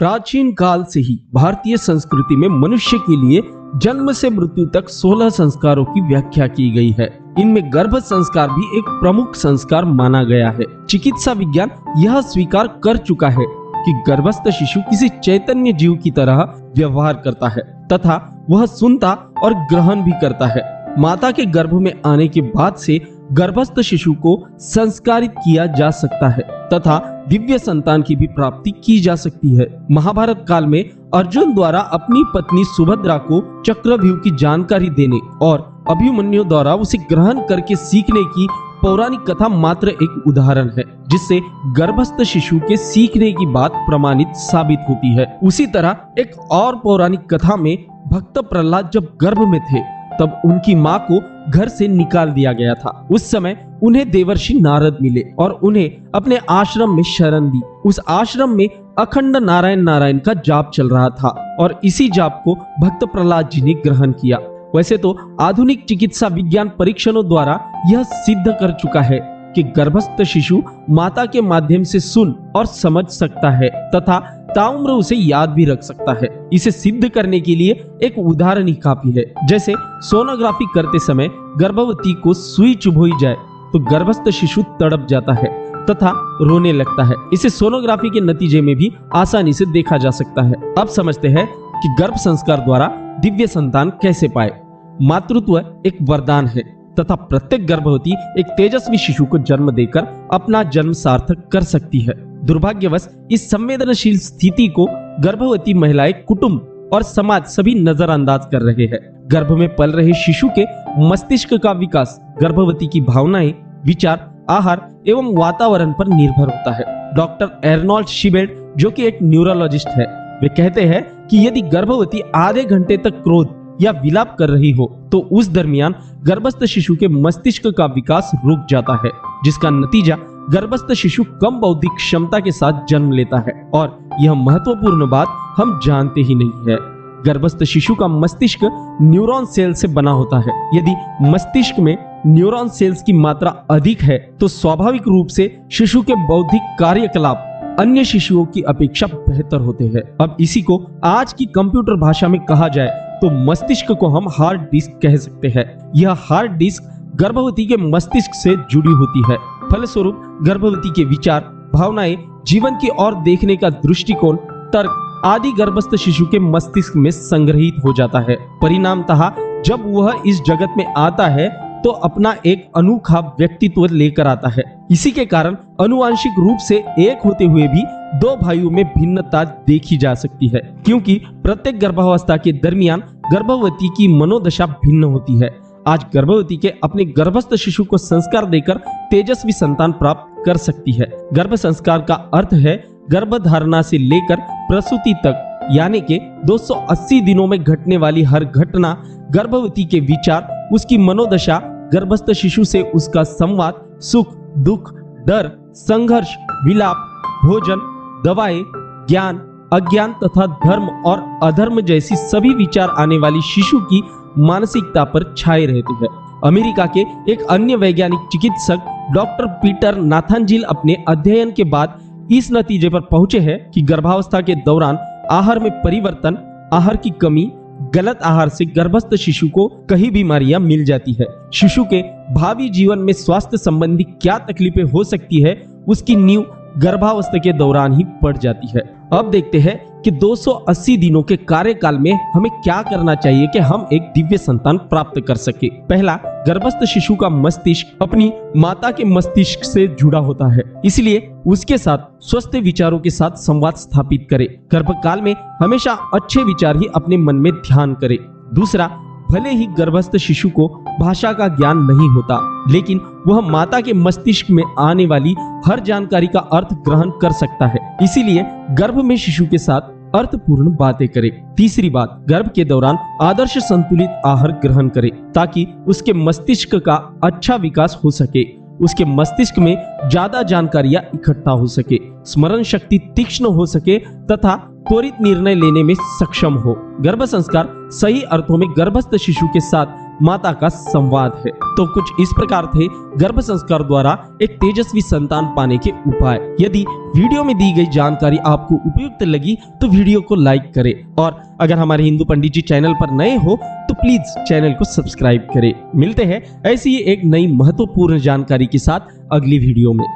प्राचीन काल से ही भारतीय संस्कृति में मनुष्य के लिए जन्म से मृत्यु तक 16 संस्कारों की व्याख्या की गई है। इनमें गर्भ संस्कार भी एक प्रमुख संस्कार माना गया है। चिकित्सा विज्ञान यह स्वीकार कर चुका है कि गर्भस्थ शिशु किसी चैतन्य जीव की तरह व्यवहार करता है तथा वह सुनता और ग्रहण भी करता है। माता के गर्भ में आने के बाद से गर्भस्थ शिशु को संस्कारित किया जा सकता है तथा दिव्य संतान की भी प्राप्ति की जा सकती है। महाभारत काल में अर्जुन द्वारा अपनी पत्नी सुभद्रा को चक्रव्यूह की जानकारी देने और अभिमन्यु द्वारा उसे ग्रहण करके सीखने की पौराणिक कथा मात्र एक उदाहरण है, जिससे गर्भस्थ शिशु के सीखने की बात प्रमाणित साबित होती है। उसी तरह एक और पौराणिक कथा में भक्त प्रहलाद जब गर्भ में थे तब उनकी मां को घर से निकाल दिया गया था। उस समय उन्हें देवर्षि नारद मिले और उन्हें अपने आश्रम में शरण दी। उस आश्रम में अखंड नारायण नारायण का जाप चल रहा था और इसी जाप को भक्त प्रहलाद जी ने ग्रहण किया। वैसे तो आधुनिक चिकित्सा विज्ञान परीक्षणों द्वारा यह सिद्ध कर चुका है कि गर्भस्थ शिशु माता के माध्यम से सुन और समझ सकता है तथा ताउम्र उसे याद भी रख सकता है। इसे सिद्ध करने के लिए एक उदाहरण ही काफी है। जैसे सोनोग्राफी करते समय गर्भवती को सुई चुभोई जाए तो गर्भस्थ शिशु तड़प जाता है तथा रोने लगता है। इसे सोनोग्राफी के नतीजे में भी आसानी से देखा जा सकता है। अब समझते हैं कि गर्भ संस्कार द्वारा दिव्य संतान कैसे पाए। मातृत्व एक वरदान है तथा प्रत्येक गर्भवती एक तेजस्वी शिशु को जन्म देकर अपना जन्म सार्थक कर सकती है। दुर्भाग्यवश इस संवेदनशील स्थिति को गर्भवती महिलाएं, कुटुंब और समाज सभी नजरअंदाज कर रहे हैं। गर्भ में पल रहे शिशु के मस्तिष्क का विकास गर्भवती की भावनाएं, विचार, आहार एवं वातावरण पर निर्भर होता है। डॉक्टर एर्नोल्ड शिबेल्ड, जो कि एक न्यूरोलॉजिस्ट है, वे कहते हैं कि यदि गर्भवती आधे घंटे तक क्रोध या विलाप कर रही हो तो उस दरमियान गर्भस्थ शिशु के मस्तिष्क का विकास रुक जाता है, जिसका नतीजा गर्भस्थ शिशु कम बौद्धिक क्षमता के साथ जन्म लेता है। और यह महत्वपूर्ण बात हम जानते ही नहीं है। गर्भस्थ शिशु का मस्तिष्क न्यूरॉन सेल से बना होता है। यदि मस्तिष्क में न्यूरॉन सेल्स की मात्रा अधिक है तो स्वाभाविक रूप से शिशु के बौद्धिक कार्यकलाप अन्य शिशुओं की अपेक्षा बेहतर होते हैं। अब इसी को आज की कंप्यूटर भाषा में कहा जाए तो मस्तिष्क को हम हार्ड डिस्क कह सकते हैं। यह हार्ड डिस्क गर्भवती के मस्तिष्क से जुड़ी होती है। फलस्वरूप गर्भवती के विचार, भावनाएं, जीवन की ओर देखने का दृष्टिकोण, तर्क आदि गर्भस्थ शिशु के मस्तिष्क में संग्रहित हो जाता है। परिणामतः जब वह इस जगत में आता है तो अपना एक अनोखा व्यक्तित्व लेकर आता है। इसी के कारण आनुवंशिक रूप से एक होते हुए भी दो भाइयों में भिन्नता देखी जा सकती है, क्योंकि प्रत्येक गर्भावस्था के दरमियान गर्भवती की मनोदशा भिन्न होती है। आज गर्भवती के अपने गर्भस्थ शिशु को संस्कार देकर तेजस्वी संतान प्राप्त कर सकती है। गर्भ संस्कार का अर्थ है गर्भधारणा से लेकर प्रसूति तक, यानी कि 280 दिनों में घटने वाली हर घटना, गर्भवती के विचार, उसकी मनोदशा, गर्भस्थ शिशु से उसका संवाद, सुख, दुख, डर, संघर्ष, विलाप, भोजन, दवाएं, ज्ञान, अज्ञान तथा धर्म और अधर्म जैसी सभी विचार आने वाली शिशु की मानसिकता पर छाए रहते हैं। अमेरिका के एक अन्य वैज्ञानिक चिकित्सक डॉक्टर पीटर नाथानजिल अपने अध्ययन के बाद इस नतीजे पर पहुंचे हैं कि गर्भावस्था के दौरान आहार में परिवर्तन, आहार की कमी, गलत आहार से गर्भस्थ शिशु को कई बीमारियां मिल जाती है। शिशु के भावी जीवन में स्वास्थ्य संबंधी क्या तकलीफें हो सकती है, उसकी नींव गर्भावस्था के दौरान ही पड़ जाती है। अब देखते हैं कि 280 दिनों के कार्यकाल में हमें क्या करना चाहिए कि हम एक दिव्य संतान प्राप्त कर सके। पहला, गर्भस्थ शिशु का मस्तिष्क अपनी माता के मस्तिष्क से जुड़ा होता है, इसलिए उसके साथ स्वस्थ विचारों के साथ संवाद स्थापित करें। गर्भकाल में हमेशा अच्छे विचार ही अपने मन में ध्यान करें। दूसरा, भले ही गर्भस्थ शिशु को भाषा का ज्ञान नहीं होता, लेकिन वह माता के मस्तिष्क में आने वाली हर जानकारी का अर्थ ग्रहण कर सकता है। इसीलिए गर्भ में शिशु के साथ अर्थपूर्ण बातें करें। तीसरी बात, गर्भ के दौरान आदर्श संतुलित आहार ग्रहण करें ताकि उसके मस्तिष्क का अच्छा विकास हो सके, उसके मस्तिष्क में ज्यादा जानकारियां इकट्ठा हो सके, स्मरण शक्ति तीक्ष्ण हो सके तथा त्वरित निर्णय लेने में सक्षम हो। गर्भ संस्कार सही अर्थों में गर्भस्थ शिशु के साथ माता का संवाद है। तो कुछ इस प्रकार थे गर्भ संस्कार द्वारा एक तेजस्वी संतान पाने के उपाय। यदि वीडियो में दी गई जानकारी आपको उपयुक्त लगी तो वीडियो को लाइक करें, और अगर हमारे हिंदू पंडित जी चैनल पर नए हो तो प्लीज चैनल को सब्सक्राइब करें। मिलते हैं ऐसी ही एक नई महत्वपूर्ण जानकारी के साथ अगली वीडियो में।